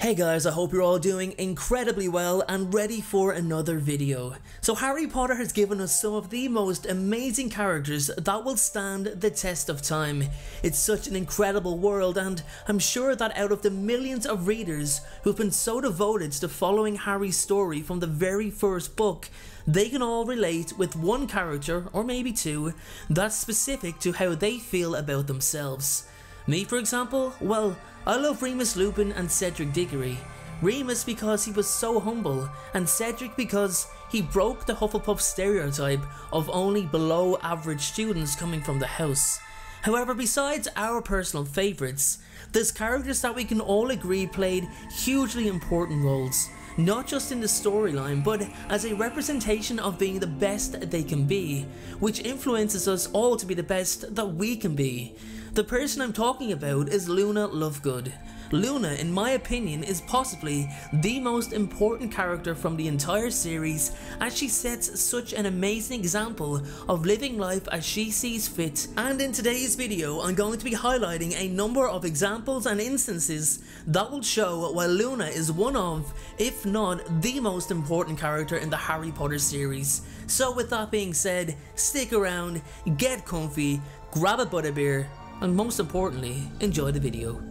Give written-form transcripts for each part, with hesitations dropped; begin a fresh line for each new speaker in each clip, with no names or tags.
Hey guys, I hope you're all doing incredibly well and ready for another video. So Harry Potter has given us some of the most amazing characters that will stand the test of time. It's such an incredible world, and I'm sure that out of the millions of readers who've been so devoted to following Harry's story from the very first book, they can all relate with one character, or maybe two, that's specific to how they feel about themselves. Me, for example, well, I love Remus Lupin and Cedric Diggory. Remus because he was so humble, and Cedric because he broke the Hufflepuff stereotype of only below average students coming from the house. However, besides our personal favourites, there's characters that we can all agree played hugely important roles, not just in the storyline, but as a representation of being the best they can be, which influences us all to be the best that we can be. The person I'm talking about is Luna Lovegood. Luna, in my opinion, is possibly the most important character from the entire series, as she sets such an amazing example of living life as she sees fit. And in today's video, I'm going to be highlighting a number of examples and instances that will show why Luna is one of, if not the most important character in the Harry Potter series. So with that being said, stick around, get comfy, grab a butterbeer, and most importantly, enjoy the video.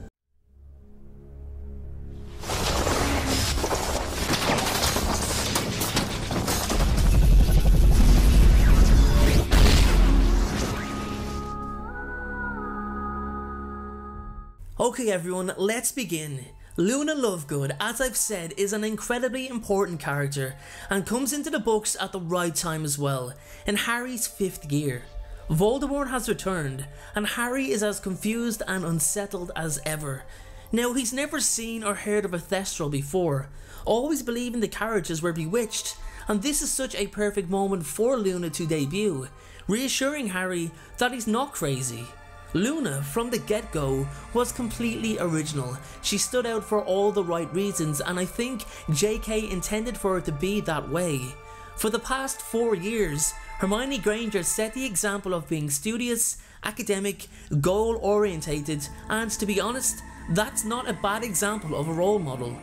Okay everyone, let's begin. Luna Lovegood, as I've said, is an incredibly important character and comes into the books at the right time as well, in Harry's 5th year. Voldemort has returned, and Harry is as confused and unsettled as ever. Now, he's never seen or heard of a Thestral before, always believing the carriages were bewitched, and this is such a perfect moment for Luna to debut, reassuring Harry that he's not crazy. Luna, from the get-go, was completely original. She stood out for all the right reasons, and I think JK intended for her to be that way. For the past 4 years, Hermione Granger set the example of being studious, academic, goal-orientated, and to be honest, that's not a bad example of a role model.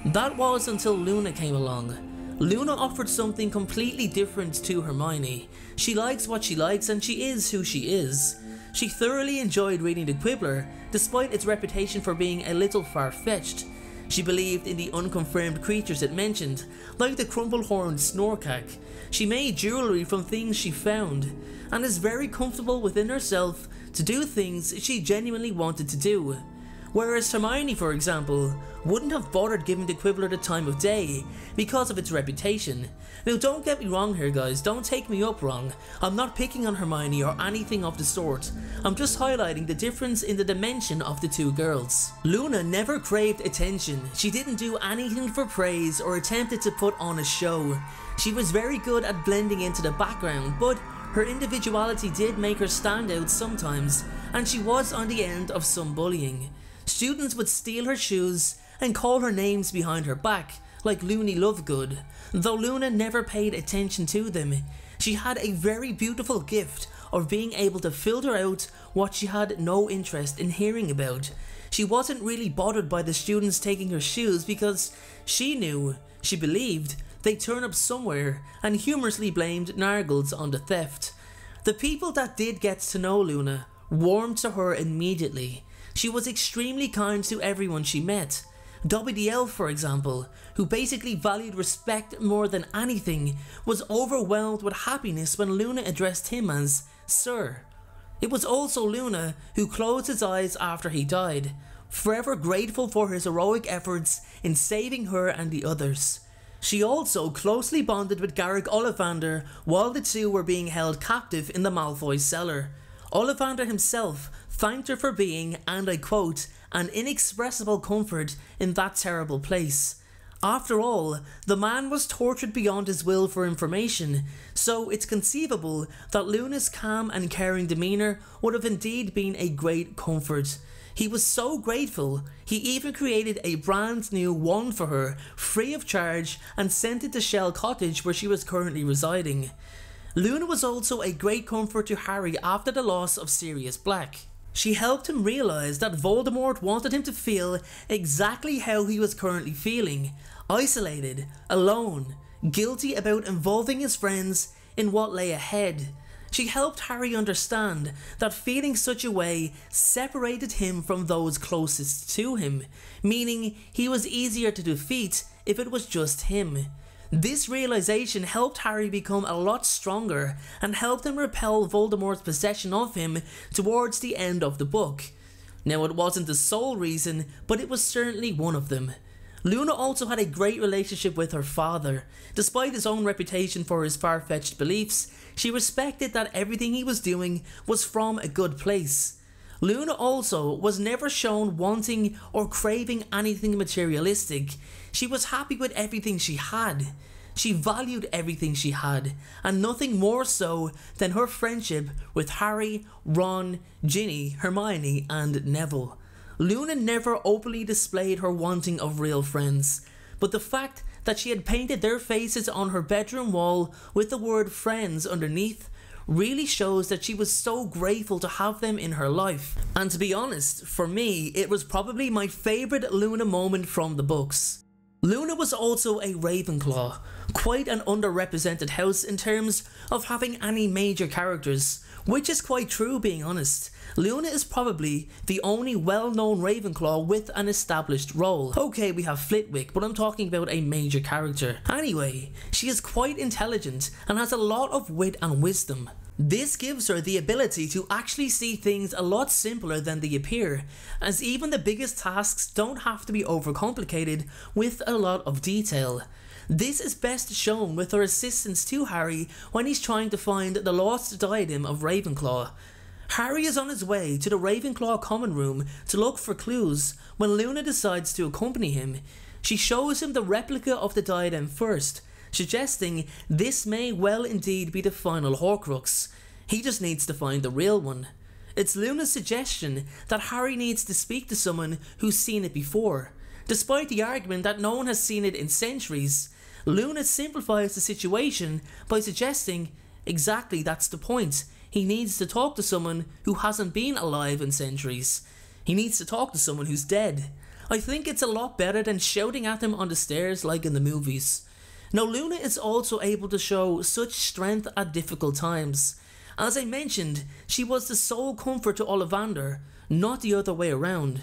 That was until Luna came along. Luna offered something completely different to Hermione. She likes what she likes and she is who she is. She thoroughly enjoyed reading The Quibbler, despite its reputation for being a little far-fetched. She believed in the unconfirmed creatures it mentioned, like the crumple-horned Snorkack. She made jewellery from things she found, and is very comfortable within herself to do things she genuinely wanted to do. Whereas Hermione, for example, wouldn't have bothered giving the Quibbler the time of day because of its reputation. Now don't get me wrong here guys, don't take me up wrong, I'm not picking on Hermione or anything of the sort, I'm just highlighting the difference in the dimension of the two girls. Luna never craved attention, she didn't do anything for praise or attempted to put on a show. She was very good at blending into the background, but her individuality did make her stand out sometimes, and she was on the end of some bullying. Students would steal her shoes and call her names behind her back, like Luna Lovegood, though Luna never paid attention to them. She had a very beautiful gift of being able to filter out what she had no interest in hearing about. She wasn't really bothered by the students taking her shoes because she believed, they'd turn up somewhere, and humorously blamed Nargles on the theft. The people that did get to know Luna warmed to her immediately. She was extremely kind to everyone she met. Dobby the Elf, for example, who basically valued respect more than anything, was overwhelmed with happiness when Luna addressed him as Sir. It was also Luna who closed his eyes after he died, forever grateful for his heroic efforts in saving her and the others. She also closely bonded with Garrick Ollivander while the two were being held captive in the Malfoy cellar. Ollivander himself thanked her for being, and I quote, an inexpressible comfort in that terrible place. After all, the man was tortured beyond his will for information, so it's conceivable that Luna's calm and caring demeanour would have indeed been a great comfort. He was so grateful, he even created a brand new wand for her, free of charge, and sent it to Shell Cottage where she was currently residing. Luna was also a great comfort to Harry after the loss of Sirius Black. She helped him realise that Voldemort wanted him to feel exactly how he was currently feeling, isolated, alone, guilty about involving his friends in what lay ahead. She helped Harry understand that feeling such a way separated him from those closest to him, meaning he was easier to defeat if it was just him. This realisation helped Harry become a lot stronger and helped him repel Voldemort's possession of him towards the end of the book. Now, it wasn't the sole reason, but it was certainly one of them. Luna also had a great relationship with her father. Despite his own reputation for his far-fetched beliefs, she respected that everything he was doing was from a good place. Luna also was never shown wanting or craving anything materialistic. She was happy with everything she had. She valued everything she had, and nothing more so than her friendship with Harry, Ron, Ginny, Hermione, and Neville. Luna never openly displayed her wanting of real friends, but the fact that she had painted their faces on her bedroom wall with the word friends underneath really shows that she was so grateful to have them in her life. And to be honest, for me, it was probably my favourite Luna moment from the books. Luna was also a Ravenclaw, quite an underrepresented house in terms of having any major characters, which is quite true being honest. Luna is probably the only well-known Ravenclaw with an established role. Okay, we have Flitwick, but I'm talking about a major character. Anyway, she is quite intelligent and has a lot of wit and wisdom. This gives her the ability to actually see things a lot simpler than they appear, as even the biggest tasks don't have to be overcomplicated with a lot of detail. This is best shown with her assistance to Harry when he's trying to find the lost diadem of Ravenclaw. Harry is on his way to the Ravenclaw common room to look for clues when Luna decides to accompany him. She shows him the replica of the diadem first, suggesting this may well indeed be the final Horcrux. He just needs to find the real one. It's Luna's suggestion that Harry needs to speak to someone who's seen it before. Despite the argument that no one has seen it in centuries, Luna simplifies the situation by suggesting exactly that's the point. He needs to talk to someone who hasn't been alive in centuries. He needs to talk to someone who's dead. I think it's a lot better than shouting at them on the stairs like in the movies. Now, Luna is also able to show such strength at difficult times. As I mentioned, she was the sole comfort to Ollivander, not the other way around.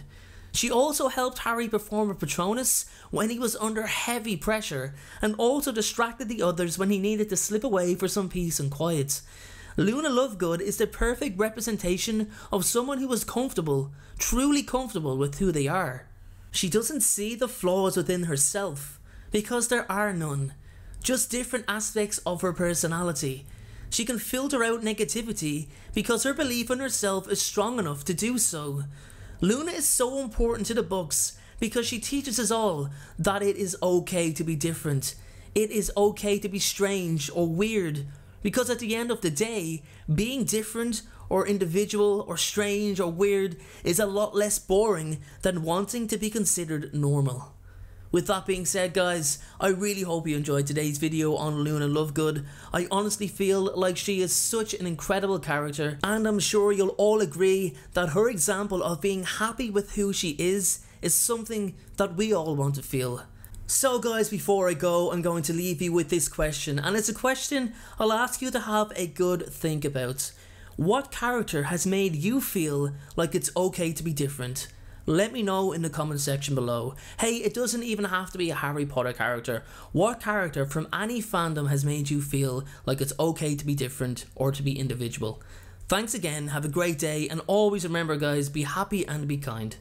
She also helped Harry perform a Patronus when he was under heavy pressure, and also distracted the others when he needed to slip away for some peace and quiet. Luna Lovegood is the perfect representation of someone who is comfortable, truly comfortable with who they are. She doesn't see the flaws within herself, because there are none, just different aspects of her personality. She can filter out negativity because her belief in herself is strong enough to do so. Luna is so important to the books because she teaches us all that it is okay to be different. It is okay to be strange or weird, because at the end of the day, being different or individual or strange or weird is a lot less boring than wanting to be considered normal. With that being said, guys, I really hope you enjoyed today's video on Luna Lovegood. I honestly feel like she is such an incredible character, and I'm sure you'll all agree that her example of being happy with who she is something that we all want to feel. So guys, before I go, I'm going to leave you with this question, and it's a question I'll ask you to have a good think about. What character has made you feel like it's okay to be different? Let me know in the comment section below. Hey, it doesn't even have to be a Harry Potter character. What character from any fandom has made you feel like it's okay to be different or to be individual? Thanks again, have a great day, and always remember guys, be happy and be kind.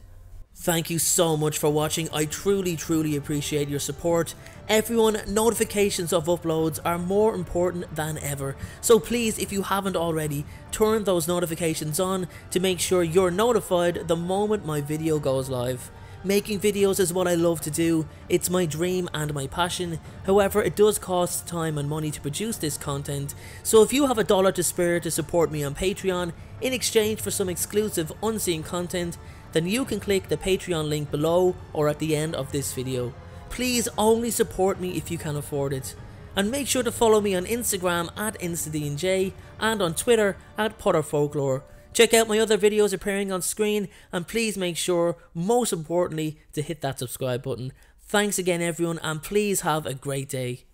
Thank you so much for watching. I truly appreciate your support. Everyone, notifications of uploads are more important than ever, so please, if you haven't already, turn those notifications on to make sure you're notified the moment my video goes live. Making videos is what I love to do, it's my dream and my passion. However, it does cost time and money to produce this content, so if you have $1 to spare to support me on Patreon in exchange for some exclusive unseen content, then you can click the Patreon link below or at the end of this video. Please only support me if you can afford it. And make sure to follow me on Instagram at InstaDNJ and on Twitter at Folklore Check out my other videos appearing on screen, and please make sure, most importantly, to hit that subscribe button. Thanks again everyone, and please have a great day.